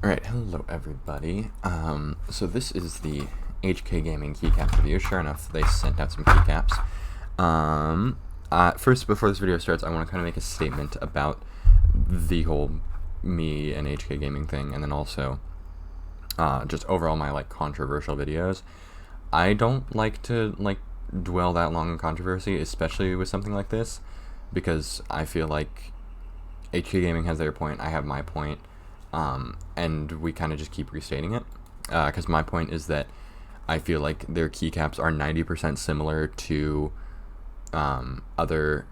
Alright, hello everybody. So this is the HK Gaming keycap review. Sure enough, they sent out some keycaps. First, before this video starts, I want to kind of make a statement about the whole me and HK Gaming thing, and then also just overall my controversial videos. I don't like to dwell that long in controversy, especially with something like this, because I feel like HK Gaming has their point, I have my point. And we kind of just keep restating it, because my point is that I feel like their keycaps are 90% similar to other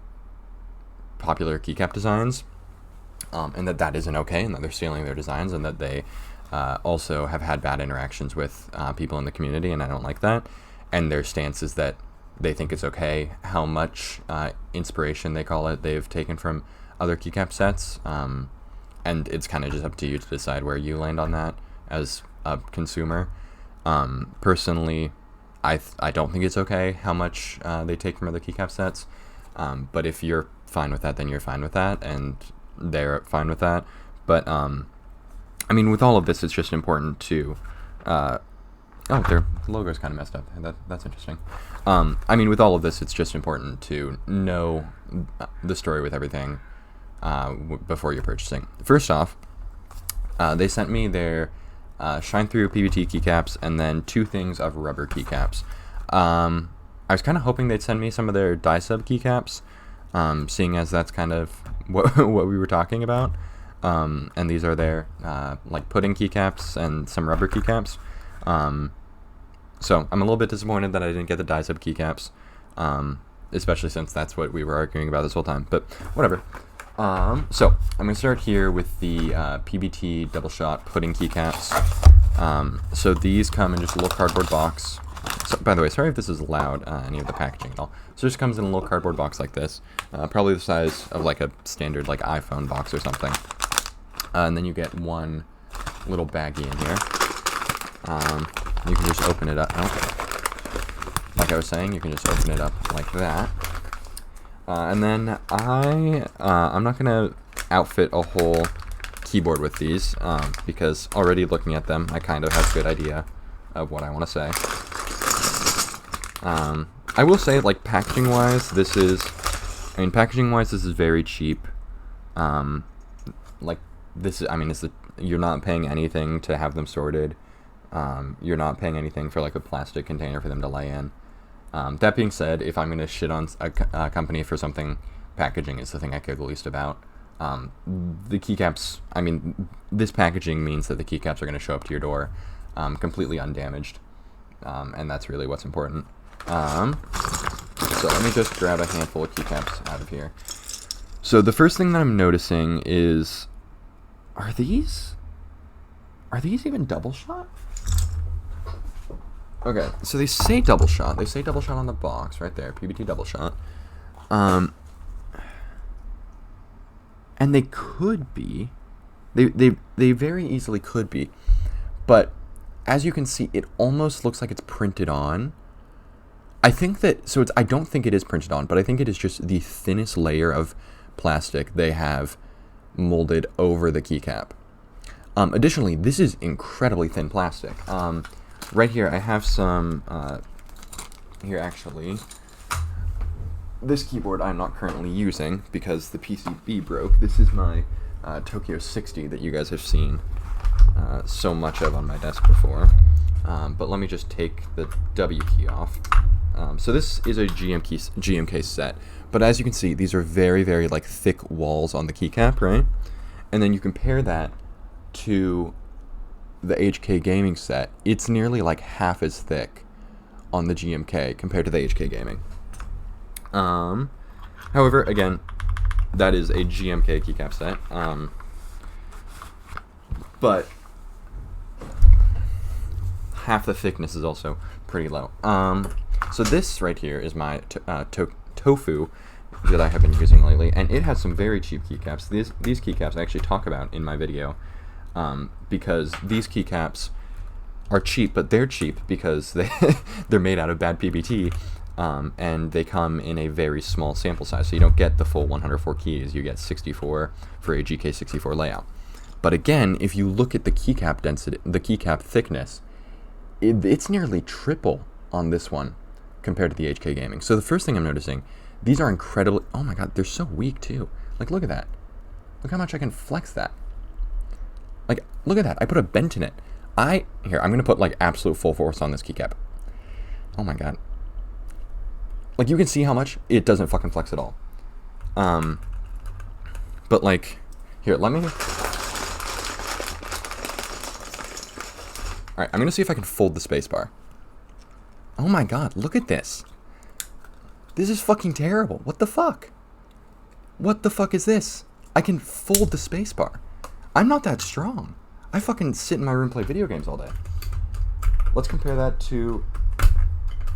popular keycap designs, and that isn't okay, and that they're stealing their designs, and that they also have had bad interactions with people in the community, and I don't like that. And their stance is that they think it's okay how much inspiration, they call it, they've taken from other keycap sets. And it's kind of just up to you to decide where you land on that as a consumer. Personally, I don't think it's okay how much they take from other keycap sets. But if you're fine with that, then you're fine with that, and they're fine with that. But I mean, with all of this, it's just important to. Oh, their logo's kind of messed up. That's interesting. I mean, with all of this, it's just important to know the story with everything. Before you're purchasing. First off, they sent me their shine through PBT keycaps and then 2 things of rubber keycaps. I was kind of hoping they'd send me some of their dye sub keycaps, seeing as that's kind of what we were talking about. And these are their pudding keycaps and some rubber keycaps. So I'm a little bit disappointed that I didn't get the dye sub keycaps, especially since that's what we were arguing about this whole time. But whatever. So I'm going to start here with the PBT double shot pudding keycaps. So these come in just a little cardboard box. So, by the way, sorry if this is loud, any of the packaging at all. So it just comes in a little cardboard box like this, probably the size of a standard iPhone box or something. And then you get one little baggie in here. You can just open it up. Like I was saying, you can just open it up like that. And then I'm not going to outfit a whole keyboard with these, because already looking at them, I kind of have a good idea of what I want to say. I will say, packaging-wise, this is very cheap. You're not paying anything to have them sorted. You're not paying anything for, a plastic container for them to lay in. That being said, if I'm going to shit on a company for something, packaging is the thing I care the least about. The keycaps, this packaging means that the keycaps are going to show up to your door completely undamaged, and that's really what's important. So let me just grab a handful of keycaps out of here. So the first thing that I'm noticing is, are these even double shot? Okay, so they say double shot. They say double shot on the box right there, PBT double shot. And they could be. They very easily could be. But as you can see, it almost looks like it's printed on. I don't think it is printed on, but I think it is just the thinnest layer of plastic they have molded over the keycap. Additionally, this is incredibly thin plastic. Right here, I have some, here actually, this keyboard I'm not currently using because the PCB broke. This is my Tokyo 60 that you guys have seen so much of on my desk before. But let me just take the W key off. So this is a GMK set, but as you can see, these are very, very thick walls on the keycap, right? And then you compare that to the HK Gaming set, it's nearly half as thick on the GMK compared to the HK Gaming. However, again, that is a GMK keycap set. But half the thickness is also pretty low. So this right here is my tofu that I have been using lately, and it has some very cheap keycaps. These keycaps I actually talk about in my video. Because these keycaps are cheap, but they're cheap because they're made out of bad PBT, and they come in a very small sample size, so you don't get the full 104 keys. You get 64 for a GK64 layout. But again, if you look at the keycap density, the keycap thickness, it's nearly triple on this one compared to the HK Gaming. So the first thing I'm noticing, these are incredibly, oh my god, they're so weak too. Like, look at that. Look how much I can flex that. Like, look at that. I put a bent in it. Here, I'm going to put, like, absolute full force on this keycap. Oh my god. Like, you can see how much it doesn't fucking flex at all. But, like, here, let me... Alright, I'm going to see if I can fold the spacebar. Oh my god, look at this. This is fucking terrible. What the fuck? What the fuck is this? I can fold the spacebar. I'm not that strong. I fucking sit in my room and play video games all day. Let's compare that to...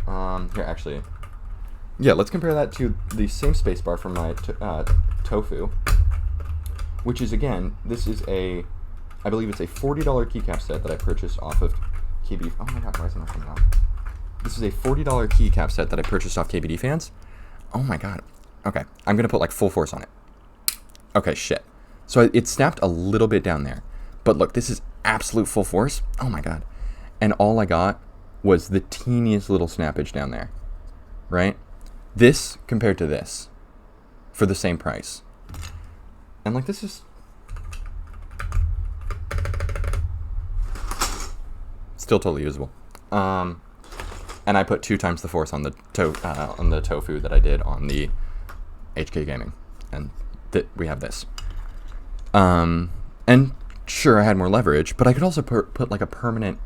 here, actually... Yeah, let's compare that to the same spacebar from my Tofu. Which is, again, this is a... I believe it's a $40 keycap set that I purchased off of KBD... Oh my god, why is it not coming out? This is a $40 keycap set that I purchased off KBD Fans. Oh my god. Okay, I'm going to put, like, full force on it. Okay, shit. So it snapped a little bit down there. But look, this is absolute full force. Oh my god. And all I got was the teeniest little snappage down there. Right? This compared to this. For the same price. And like, this is... still totally usable. And I put 2 times the force on the Tofu that I did on the HK Gaming. And we have this. And sure, I had more leverage, but I could also put like a permanent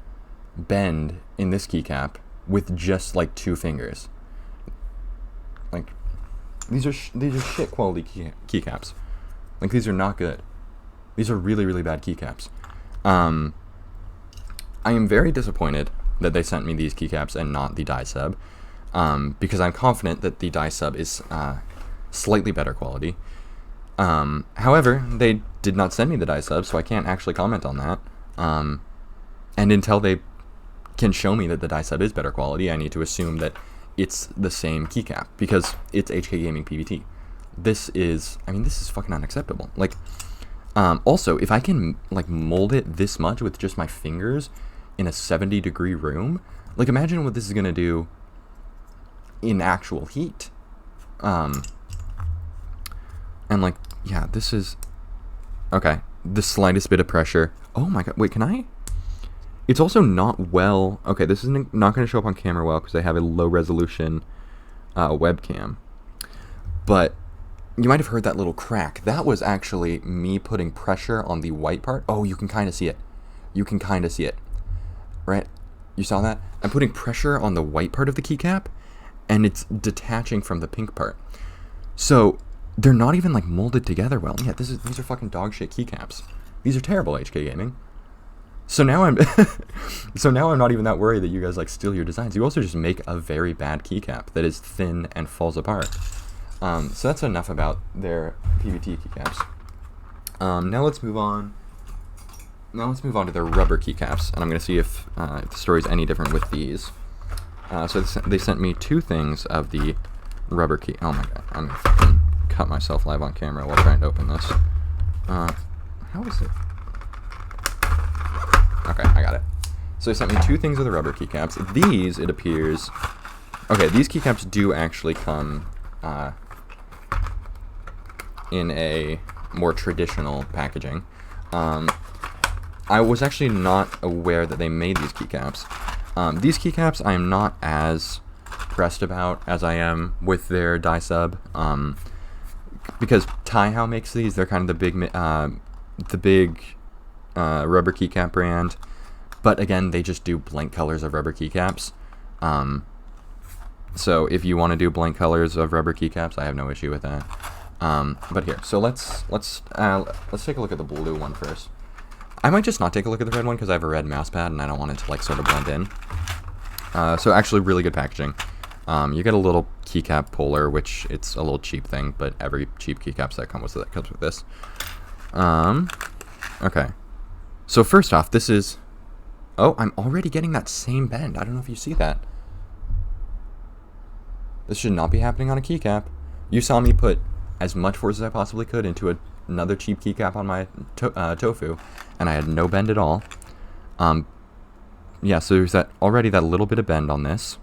bend in this keycap with just like 2 fingers. Like, these are shit quality keycaps. Like, these are not good. These are really, really bad keycaps. I am very disappointed that they sent me these keycaps and not the die sub, because I'm confident that the die sub is slightly better quality. However, they did not send me the die sub, so I can't actually comment on that. And until they can show me that the die sub is better quality, I need to assume that it's the same keycap, because it's HK Gaming PVT. This is fucking unacceptable. Like, also, if I can, like, mold it this much with just my fingers in a 70-degree room, like, imagine what this is gonna do in actual heat. And, like, yeah, this is... Okay, the slightest bit of pressure. Oh my god, wait, can I? It's also not well... Okay, this is not going to show up on camera well because I have a low-resolution webcam. But you might have heard that little crack. That was actually me putting pressure on the white part. Oh, you can kind of see it. You can kind of see it. Right? You saw that? I'm putting pressure on the white part of the keycap, and it's detaching from the pink part. So... they're not even, like, molded together well. Yeah, these are fucking dog shit keycaps. These are terrible, HK Gaming. So now I'm not even that worried that you guys, like, steal your designs. You also just make a very bad keycap that is thin and falls apart. So that's enough about their PVT keycaps. Now let's move on. Now let's move on to their rubber keycaps, and I'm gonna see if the story's any different with these. So they sent me 2 things of the rubber key. Oh my god, I'm gonna fucking cut myself live on camera while trying to open this. How is it? Okay, I got it. So they sent me 2 things of the rubber keycaps. These, it appears... Okay, these keycaps do actually come in a more traditional packaging. I was actually not aware that they made these keycaps. These keycaps I am not as pressed about as I am with their die sub. Because Taihao makes these, they're kind of the big rubber keycap brand, but again, they just do blank colors of rubber keycaps. So if you want to do blank colors of rubber keycaps, I have no issue with that. But here, so let's take a look at the blue one first. I might just not take a look at the red one because I have a red mouse pad and I don't want it to, like, sort of blend in. So actually, really good packaging. You get a little keycap puller, which it's a little cheap thing, but every cheap keycap set comes with this. Okay. So first off, this is... Oh, I'm already getting that same bend. I don't know if you see that. This should not be happening on a keycap. You saw me put as much force as I possibly could into a another cheap keycap on my tofu, and I had no bend at all. Yeah, so there's already that little bit of bend on this.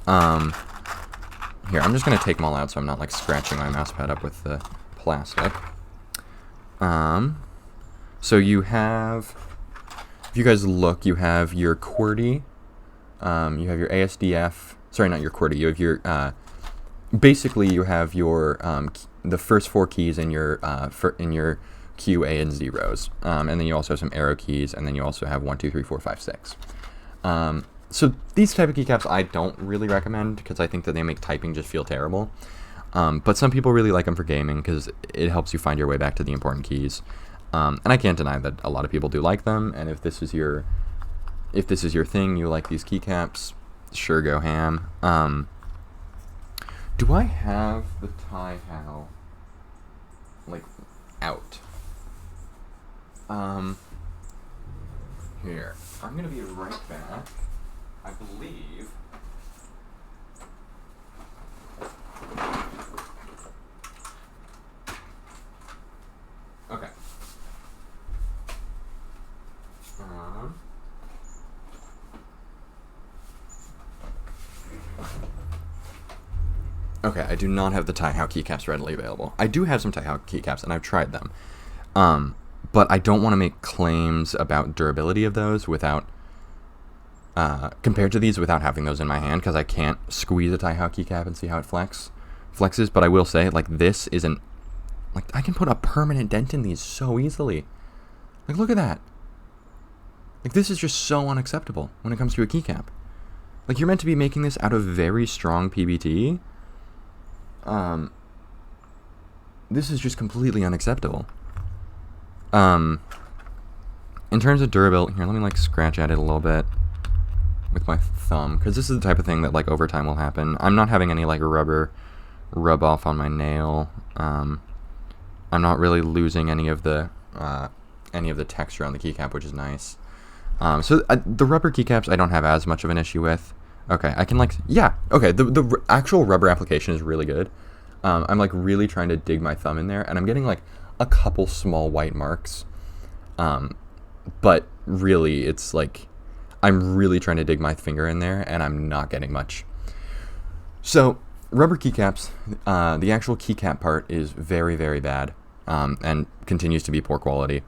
Here, I'm just going to take them all out so I'm not, like, scratching my mouse pad up with the plastic. So you have, if you guys look, you have your QWERTY, you have your ASDF, sorry, not your QWERTY, you have your, basically you have your, the first 4 keys in your Q, A, and zeros, and then you also have some arrow keys, and then you also have 1, 2, 3, 4, 5, 6. So these type of keycaps I don't really recommend because I think that they make typing just feel terrible. But some people really like them for gaming because it helps you find your way back to the important keys. And I can't deny that a lot of people do like them. And if this is your thing, you like these keycaps, sure, go ham. Do I have the tie-how like out? Here, I'm gonna be right back. I believe. Okay. Okay, I do not have the tie-how keycaps readily available. I do have some tie-how keycaps, and I've tried them. But I don't want to make claims about durability of those without, compared to these, without having those in my hand, because I can't squeeze a tie-how keycap and see how it flexes. But I will say, like, this isn't, like, I can put a permanent dent in these so easily. Like, look at that. Like, this is just so unacceptable when it comes to a keycap. Like, you're meant to be making this out of very strong PBT. This is just completely unacceptable. In terms of durability, here, let me, like, scratch at it a little bit with my thumb, because this is the type of thing that, like, over time will happen. I'm not having any, like, rubber rub off on my nail. I'm not really losing any of the texture on the keycap, which is nice. So the rubber keycaps I don't have as much of an issue with. Okay, I can, like, yeah, okay, the actual rubber application is really good. I'm, like, really trying to dig my thumb in there, and I'm getting, like, a couple small white marks. But really, it's, like, I'm really trying to dig my finger in there, and I'm not getting much. So, rubber keycaps, the actual keycap part is very, very bad, and continues to be poor quality.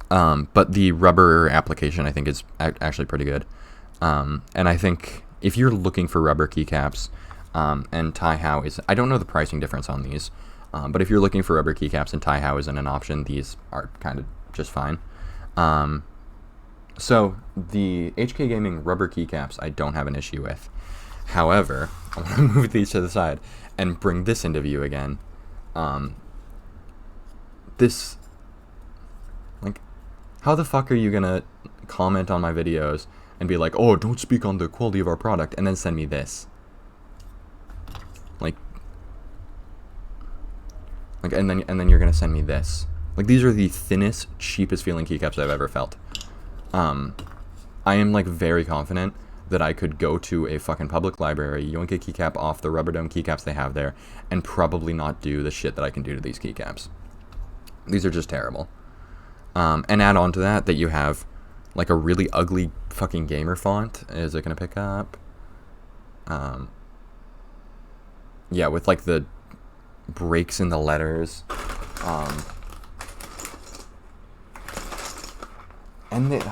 But the rubber application, I think, is actually pretty good. And I think if you're looking for rubber keycaps, and tie-how is, I don't know the pricing difference on these, but if you're looking for rubber keycaps and tie-how isn't an option, these are kind of just fine. So the HK Gaming rubber keycaps I don't have an issue with. However, I want to move these to the side and bring this into view again. This, like, how the fuck are you gonna comment on my videos and be like, oh, don't speak on the quality of our product, and then send me this? And then you're gonna send me this. Like, these are the thinnest, cheapest feeling keycaps I've ever felt. I am, like, very confident that I could go to a fucking public library, yoink a keycap off the rubber dome keycaps they have there, and probably not do the shit that I can do to these keycaps. These are just terrible. And add on to that you have, like, a really ugly fucking gamer font. Is it gonna pick up? Yeah, with, like, the breaks in the letters. And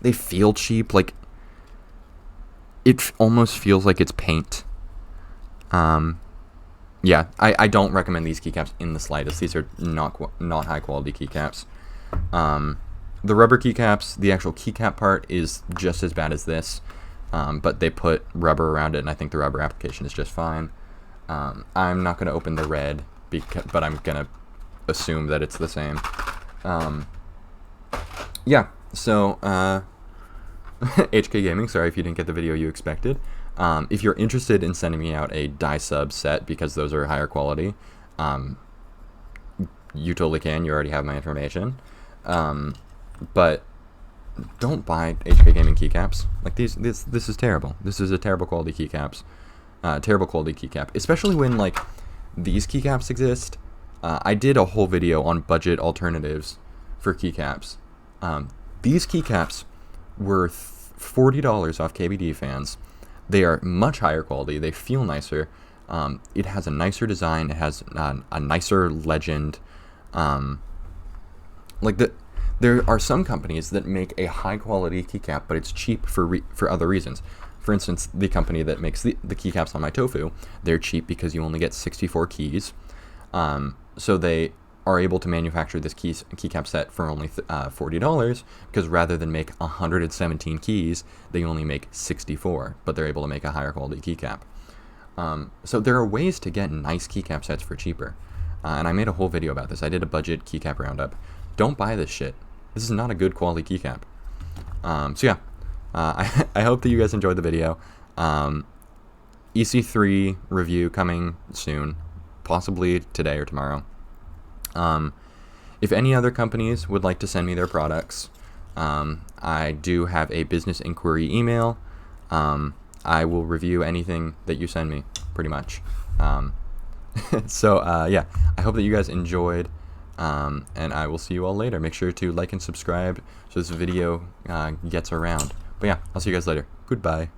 they feel cheap. Like, it almost feels like it's paint. Yeah, I don't recommend these keycaps in the slightest. These are not high quality keycaps. The rubber keycaps, the actual keycap part is just as bad as this, but they put rubber around it, and I think the rubber application is just fine. I'm not going to open the red, but I'm going to assume that it's the same. Yeah, so, HK Gaming, sorry if you didn't get the video you expected. If you're interested in sending me out a die sub set, because those are higher quality, you totally can. You already have my information. But don't buy HK Gaming keycaps. Like, this is terrible. This is a terrible quality keycaps. Terrible quality keycap, especially when, like, these keycaps exist. I did a whole video on budget alternatives for keycaps. These keycaps were $40 off KBD fans. They are much higher quality. They feel nicer. It has a nicer design. It has a nicer legend. There are some companies that make a high quality keycap, but it's cheap for other reasons. For instance, the company that makes the keycaps on my Tofu, they're cheap because you only get 64 keys. So they are able to manufacture this keycap set for only $40, because rather than make 117 keys, they only make 64, but they're able to make a higher quality keycap. So there are ways to get nice keycap sets for cheaper. And I made a whole video about this. I did a budget keycap roundup. Don't buy this shit. This is not a good quality keycap. So yeah, I hope that you guys enjoyed the video. EC3 review coming soon, possibly today or tomorrow. If any other companies would like to send me their products, I do have a business inquiry email. I will review anything that you send me, pretty much. So yeah, I hope that you guys enjoyed, and I will see you all later. Make sure to like and subscribe so this video gets around. But yeah, I'll see you guys later. Goodbye.